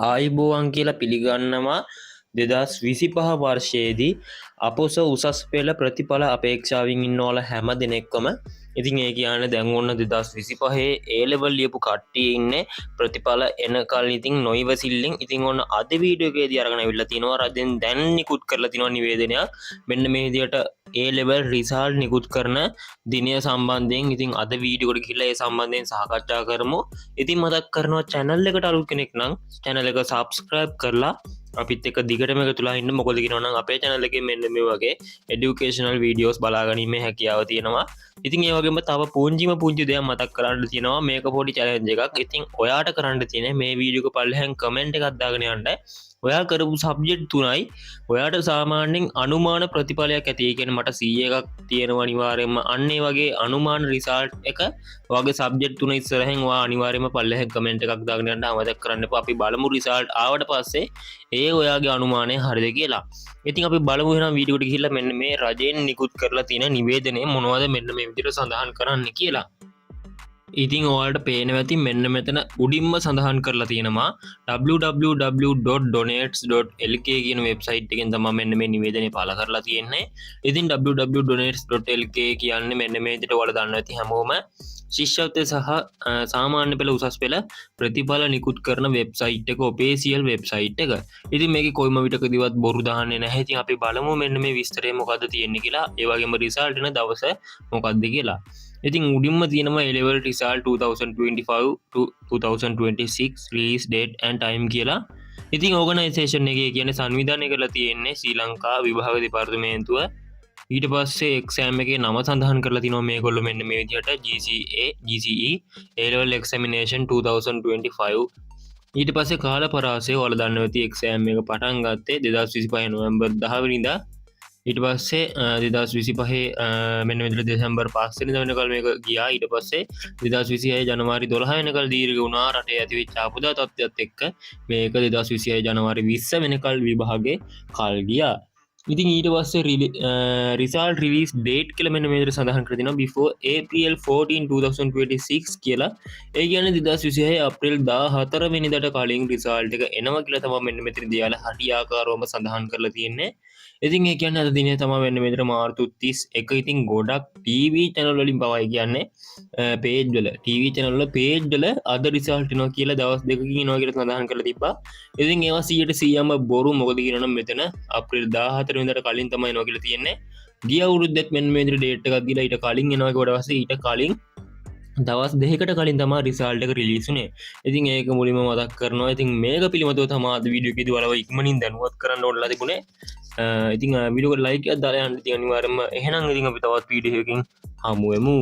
ආයිබෝවන් කියලා පිළිගන්නවා 2025 වර්ෂයේදී අපොස උසස් පෙළ ප්‍රතිඵල අපේක්ෂාවෙන් ඉන්නවල හැම දෙනෙක්වම ඉතින් ඒ කියන්නේ දැන් ඔන්න 2025 A level ලියපු කට්ටිය ඉන්නේ ප්‍රතිඵල එනකල් ඉතින් නොයිවසිල්ලෙන් ඉතින් ඔන්න අද වීඩියෝ එකේදී අරගෙන අවිල්ලා තිනවා රජෙන් දැන් නිකුත් කරලා තිනවා නිවේදනයක් මෙන්න මේ විදියට A level result නිකුත් කරන දිනය සම්බන්ධයෙන් ඉතින් අද වීඩියෝ එකට ගිහිල්ලා ඒ සම්බන්ධයෙන් සාකච්ඡා කරමු. ඉතින් මතක් කරනවා channel එකට අලුත් කෙනෙක් නම් channel එක subscribe කරලා අපිත් එක්ක දිගටම එකතුලා ඉන්න. මොකද කියනවනම් අපේ channel එකේ මෙන්න මේ වගේ educational videos බලාගැනීමේ හැකියාව තියෙනවා. ඉතින් ඒ වගේම තව පුංචි දෙයක් මතක් කරන්න තියෙනවා. මේක පොඩි challenge එකක්. ඉතින් ඔයාට කරන්න තියෙන්නේ මේ වීඩියෝ එක පල්ලෙහෙන් comment එකක් දාගෙන යන්න. ඔයා කරපු සබ්ජෙක්ට් තුනයි ඔයාට සාමාන්‍යයෙන් අනුමාන ප්‍රතිඵලයක් ඇති. ඒ කියන්නේ මට 100 එකක් තියෙනවා අනිවාර්යයෙන්ම. අන්න ඒ වගේ අනුමාන රිසල්ට් එක වගේ සබ්ජෙක්ට් තුන ඉස්සරහින් ඔයා අනිවාර්යයෙන්ම පල්ලෙහෙන් කමෙන්ට් එකක් දාගෙන යන්න අමතක කරන්න එපා. අපි බලමු රිසල්ට් ආවට පස්සේ ඒ ඔයාගේ අනුමානය හරිද කියලා. ඉතින් අපි බලමු එහෙනම් වීඩියෝ එකට ගිහිල්ලා මෙන්න මේ රජයෙන් නිකුත් කරලා තියෙන නිවේදනය මොනවද මෙන්න මේ විදිහට සඳහන් කරන්න කියලා. ඉතින් ඔයාලට පේනවා ඇති මෙන්න මෙතන උඩින්ම සඳහන් කරලා තියෙනවා www.donates.lk කියන වෙබ්සයිට් එකෙන් තමයි මෙන්න මේ නිවේදනය පළ කරලා තියෙන්නේ. ඉතින් www.donates.lk කියන්නේ මෙන්න මේ විදිහට ඔයාලා දන්නවා ඇති හැමෝම ශිෂ්‍යත්වය සහ සාමාන්‍ය පෙළ උසස් පෙළ ප්‍රතිඵල නිකුත් කරන වෙබ්සයිට් එක ඔෆිෂියල් වෙබ්සයිට් එක. ඉතින් මේකේ කොයිම විටකදීවත් බොරු දාන්නේ නැහැ. ඉතින් අපි බලමු මෙන්න මේ විස්තරය මොකද්ද තියෙන්නේ කියලා. ඒ වගේම රිසල්ට් එන දවස මොකද්ද කියලා. ඉතින් උඩින්ම තියෙනවා A level result 2025 to 2026 release date and time කියලා. ඉතින් ඕගනයිසේෂන් එකේ කියන්නේ සංවිධානය කරලා තියෙන්නේ ශ්‍රී ලංකා විභාග දෙපාර්තමේන්තුව. ඊට පස්සේ එක්සෑම් එකේ නම සඳහන් කරලා තිනවා මේගොල්ලෝ මෙන්න මේ විදිහට GCE A level examination 2025. ඊට පස්සේ කාල පරාසය ඔයාලා දන්නවා ඇති එක්සෑම් එක පටන් ගත්තේ 2025 නොවැම්බර් 10 වෙනිදා. ඊට පස්සේ 2025 මෙන්න මෙතන දෙසැම්බර් 5 වෙනිදා වෙනකල් මේක ගියා. ඊට පස්සේ 2026 ජනවාරි 12 වෙනකල් දීර්ඝ වුණා. රටේ ඇතිවෙච්ච ආපදා තත්ත්වයක් එක්ක මේක 2026 ජනවාරි 20 වෙනකල් විභාගේ කල් ගියා. ඉතින් ඊට පස්සේ result release date කියලා මෙන්න මේ විදිහට සඳහන් කරලා තිනවා before April 14 2026 කියලා. ඒ කියන්නේ 2026 අප්‍රේල් 14 වෙනිදාට කලින් result එක එනවා කියලා තමයි මෙන්න මෙතන දියාලා හරියාකාරවම සඳහන් කරලා තියෙන්නේ. ඉතින් ඒ කියන්නේ අද දිනේ තමයි මෙන්න මෙතන මාර්තු 31. ඉතින් ගොඩක් TV channel වලින් පවයි කියන්නේ page වල TV channel වල page වල අද result එනවා කියලා දවස් දෙකකින් එනවා කියලා සඳහන් කරලා තිබ්බා. ඉතින් ඒවා 100%ම බොරු. මොකද කියනනම් මෙතන අප්‍රේල් 14 වෙනිදාට කලින් තමයි එනවා කියලා තියෙන්නේ. ගිය අවුරුද්දෙත් මෙන්න මේ විදිහට date එකක් දීලා ඊට කලින් එනවා ඊට පස්සේ ඊට කලින් දවස් දෙකකට කලින් තමයි රිසල්ට් එක රිලීස් වුනේ. ඉතින් ඒක මුලින්ම මතක් කරනවා. ඉතින් මේක පිළිබඳව තමයි අද වීඩියෝ එකේදී ඔයාලව ඉක්මනින් දැනුවත් කරන්න ඕනලා තිබුණේ. ඉතින් වීඩියෝ එකට ලයික් එකක් දාලා යන්න ඉතින් අනිවාර්යයෙන්ම එහෙනම් ඉතින් අපි තවත් වීඩියෝ එකකින් හමු වෙමු.